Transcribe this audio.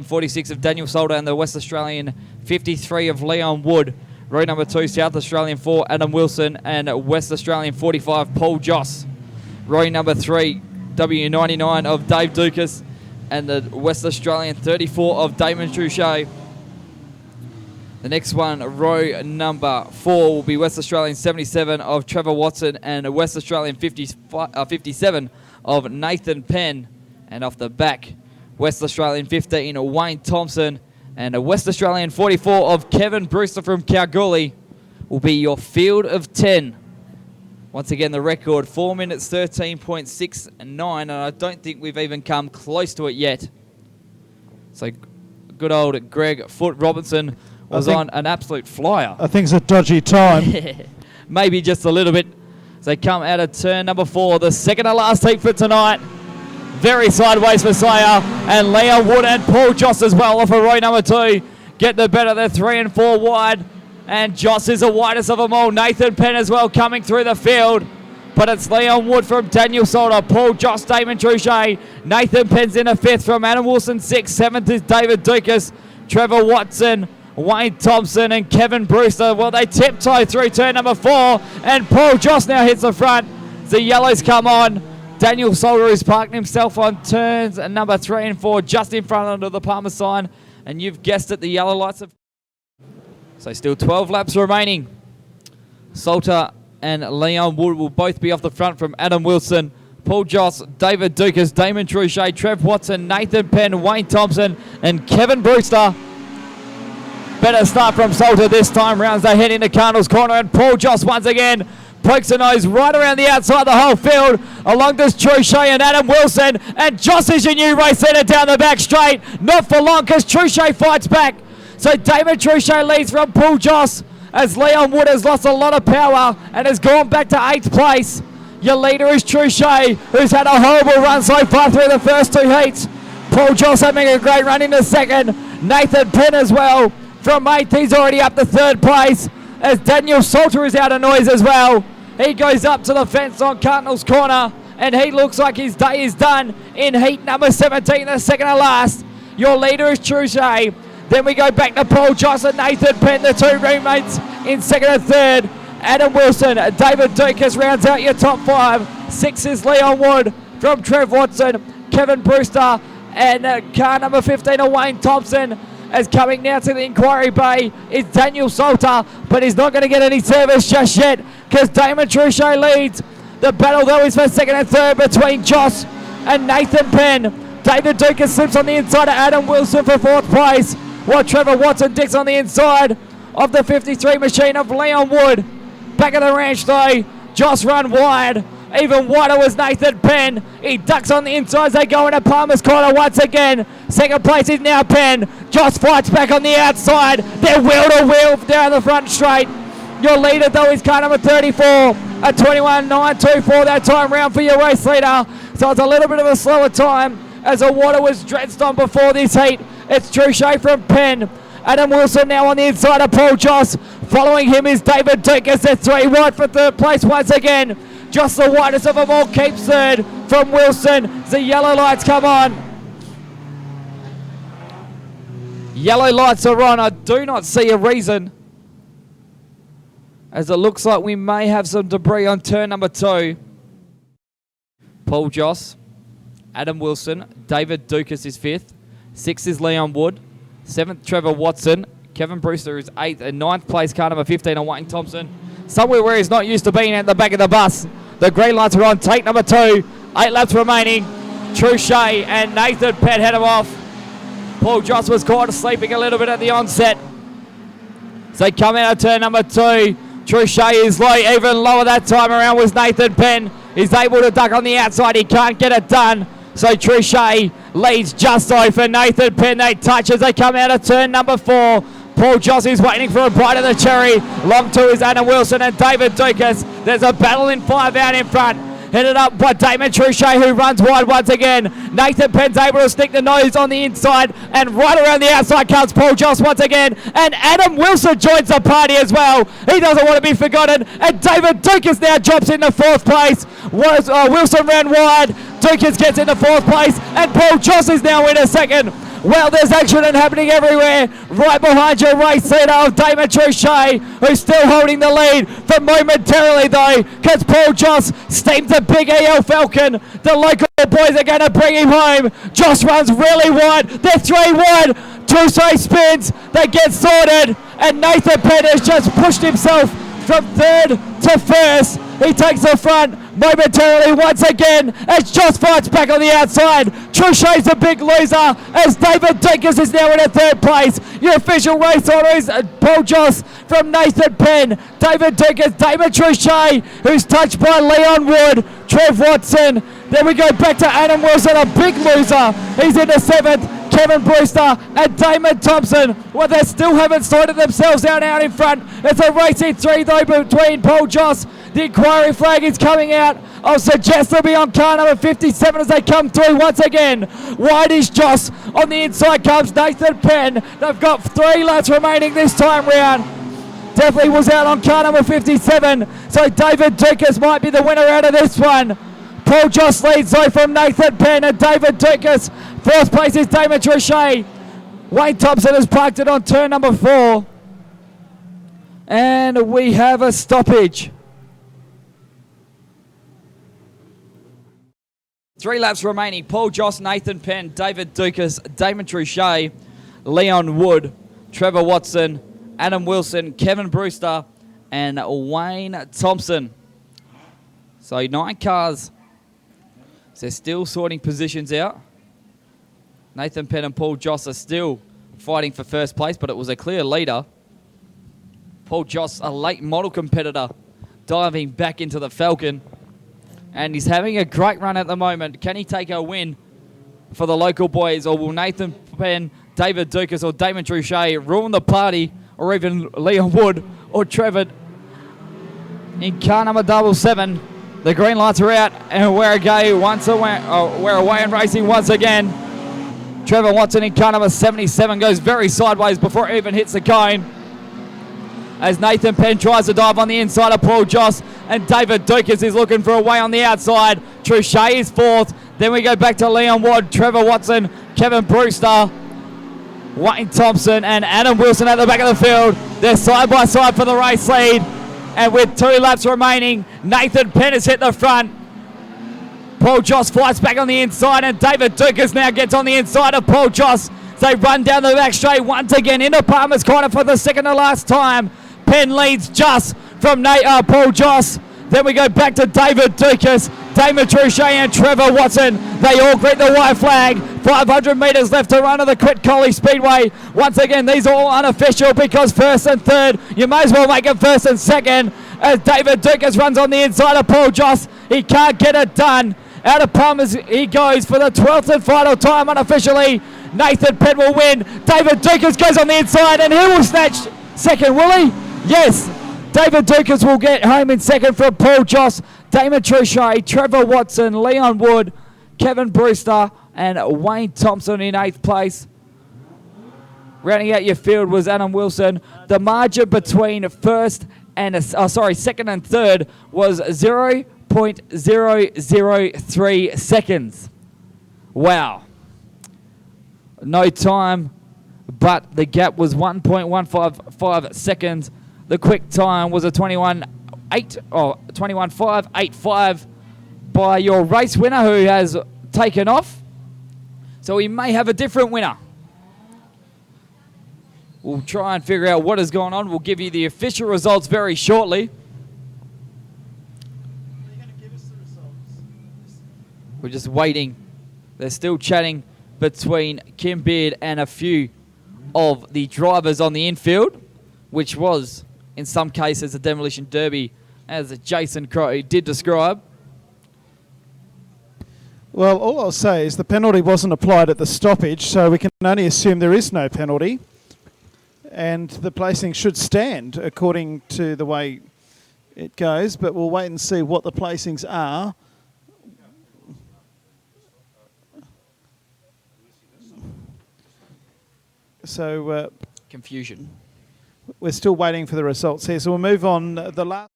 46 of Daniel Solder and the West Australian 53 of Leon Wood. Row number 2, South Australian 4, Adam Wilson, and West Australian 45, Paul Joss. Row number 3, W99 of Dave Dukas and the West Australian 34 of Damon Trouchet. The next one, row number 4, will be West Australian 77 of Trevor Watson and West Australian 57 of Nathan Penn. And off the back, West Australian 15, Wayne Thompson, and a West Australian 44 of Kevin Brewster from Kalgoorlie will be your field of 10. Once again, the record, 4 minutes 13.69, and I don't think we've even come close to it yet. So good old Greg Foot Robinson was on an absolute flyer. I think it's a dodgy time. Maybe just a little bit. As they come out of turn number 4, the second to last heat for tonight. Very sideways for Slayer, and Leon Wood and Paul Joss as well off of row number 2. Get the better, they're 3 and 4 wide, and Joss is the widest of them all. Nathan Penn as well coming through the field, but it's Leon Wood from Daniel Solder, Paul Joss, Damon Trouchet. Nathan Penn's in a 5th from Adam Wilson, 6th. 7th is David Dukas, Trevor Watson, Wayne Thompson, and Kevin Brewster. Well, they tiptoe through turn number 4, and Paul Joss now hits the front. The yellows come on. Daniel Solder is parking himself on turns number 3 and 4, just in front under the Palmer sign. And you've guessed it, the yellow lights have... So still 12 laps remaining. Solter and Leon Wood will both be off the front from Adam Wilson, Paul Joss, David Dukas, Damon Trouchet, Trev Watson, Nathan Penn, Wayne Thompson, and Kevin Brewster. Better start from Solter this time round as they head into Cardinals corner, and Paul Joss once again pokes the nose right around the outside of the whole field. Along this Trouchet and Adam Wilson, and Joss is your new race leader down the back straight. Not for long because Trouchet fights back. So David Trouchet leads from Paul Joss as Leon Wood has lost a lot of power and has gone back to 8th place. Your leader is Trouchet, who's had a horrible run so far through the first 2 heats. Paul Joss having a great run into 2nd. Nathan Penn as well from 8th. He's already up to 3rd place as Daniel Solter is out of noise as well. He goes up to the fence on Cardinals corner, and he looks like his day is done in heat number 17, the second to last. Your leader is Trouchet. Then we go back to Paul Joss and Nathan Penn, the 2 roommates in 2nd and 3rd. Adam Wilson, David Dukas rounds out your top 5. 6 is Leon Wood from Trev Watson, Kevin Brewster, and car number 15, Wayne Thompson. As coming now to the inquiry bay is Daniel Solter, but he's not going to get any service just yet because Damon Trouchet leads. The battle though is for 2nd and 3rd between Joss and Nathan Penn. David Dukas slips on the inside of Adam Wilson for 4th place, while Trevor Watson dicks on the inside of the 53 machine of Leon Wood. Back of the ranch though, Joss run wide. Even wider was Nathan Penn. He ducks on the inside as they go into Palmer's corner once again. 2nd place is now Penn. Joss fights back on the outside. They're wheel to wheel down the front straight. Your leader though is car number 34. A 21.924 that time round for your race leader. So it's a little bit of a slower time as the water was drenched on before this heat. It's Trouchet from Penn. Adam Wilson now on the inside of Paul Joss. Following him is David Dukas. They're 3 wide for 3rd place once again. Just the widest of them all keeps 3rd from Wilson. The yellow lights come on. Yellow lights are on. I do not see a reason, as it looks like we may have some debris on turn number 2. Paul Joss, Adam Wilson, David Dukas is 5th. 6th is Leon Wood. 7th, Trevor Watson. Kevin Brewster is 8th. And 9th place, car number 15, Wayne Thompson. Somewhere where he's not used to being at the back of the bus. The green lights are on. Take number 2. 8 laps remaining. Trouchet and Nathan Penn head him off. Paul Joss was caught sleeping a little bit at the onset. So they come out of turn number 2. Trouchet is low. Even lower that time around was Nathan Penn. He's able to duck on the outside. He can't get it done. So Trouchet leads just so for Nathan Penn. They touch as they come out of turn number 4. Paul Joss is waiting for a bite of the cherry. Long 2 is Adam Wilson and David Dukas. There's a battle in 5 out in front. Headed up by Damon Trouchet, who runs wide once again. Nathan Penn's able to stick the nose on the inside, and right around the outside comes Paul Joss once again. And Adam Wilson joins the party as well. He doesn't want to be forgotten. And David Dukas now drops into 4th place. Wilson ran wide. Dukas gets into 4th place, and Paul Joss is now in a 2nd. Well, there's action happening everywhere. Right behind you, race leader of Damon Trichet, who's still holding the lead for momentarily though, because Paul Joss steams the big EL Falcon. The local boys are going to bring him home. Joss runs really wide. They're 3 wide. Trichet spins. They get sorted. And Nathan Penn has just pushed himself from 3rd to 1st. He takes the front momentarily once again as Joss fights back on the outside. Trichet's a big loser as David Dinkers is now in a 3rd place. Your official race order is Paul Joss from Nathan Penn, David Dinkers, Damon Trichet, who's touched by Leon Wood, Trev Watson. Then we go back to Adam Wilson, a big loser. He's in the 7th. Kevin Brewster and Damon Thompson. Well, they still haven't sorted themselves out in front. It's a racing 3 though between Paul Joss. The inquiry flag is coming out. I'll suggest they'll be on car number 57 as they come through once again. Wide is Joss. On the inside comes Nathan Penn. They've got 3 laps remaining this time round. Definitely was out on car number 57. So David Dukas might be the winner out of this one. Paul Joss leads though from Nathan Penn and David Dukas. 4th place is Damon Trichet. Wayne Thompson has parked it on turn number 4. And we have a stoppage. 3 laps remaining. Paul Joss, Nathan Penn, David Dukas, Damon Trichet, Leon Wood, Trevor Watson, Adam Wilson, Kevin Brewster, and Wayne Thompson. So 9 cars. So they're still sorting positions out. Nathan Penn and Paul Joss are still fighting for 1st place, but it was a clear leader. Paul Joss, a late model competitor, diving back into the Falcon. And he's having a great run at the moment. Can he take a win for the local boys, or will Nathan Penn, David Dukas, or Damon Trichet ruin the party, or even Leon Wood or Trevor in car number 7? The green lights are out, and we're away and racing once again. Trevor Watson in car number 77 goes very sideways before it even hits the cone. As Nathan Penn tries to dive on the inside of Paul Joss, and David Dukas is looking for a way on the outside. Trichet is 4th. Then we go back to Leon Wood, Trevor Watson, Kevin Brewster, Wayne Thompson, and Adam Wilson at the back of the field. They're side by side for the race lead. And with 2 laps remaining, Nathan Penn has hit the front. Paul Joss flies back on the inside, and David Dukas now gets on the inside of Paul Joss. They run down the back straight once again into Palmer's corner for the 2nd to last time. Penn leads just from Paul Joss. Then we go back to David Dukas, Damon Trichet, and Trevor Watson. They all greet the white flag. 500 metres left to run of the Collie Speedway. Once again, these are all unofficial because 1st and 3rd, you may as well make it 1st and 2nd. As David Dukas runs on the inside of Paul Joss, he can't get it done. Out of Palmer's he goes for the 12th and final time unofficially. Nathan Penn will win. David Dukas goes on the inside and he will snatch 2nd, will he? Yes. David Dukas will get home in 2nd from Paul Joss, Damon Trichet, Trevor Watson, Leon Wood, Kevin Brewster, and Wayne Thompson in 8th place. Rounding out your field was Adam Wilson. The margin between 2nd and 3rd was 0.003 seconds. Wow. No time, but the gap was 1.155 seconds. The quick time was a 21.585 by your race winner who has taken off. So we may have a different winner. We'll try and figure out what has gone on. We'll give you the official results very shortly. Are you going to give us the results? We're just waiting. They're still chatting between Kim Beard and a few of the drivers on the infield, which was, in some cases, a demolition derby, as Jason Crow did describe. Well, all I'll say is the penalty wasn't applied at the stoppage, so we can only assume there is no penalty. And the placing should stand according to the way it goes, but we'll wait and see what the placings are. So confusion. We're still waiting for the results here, so we'll move on. The last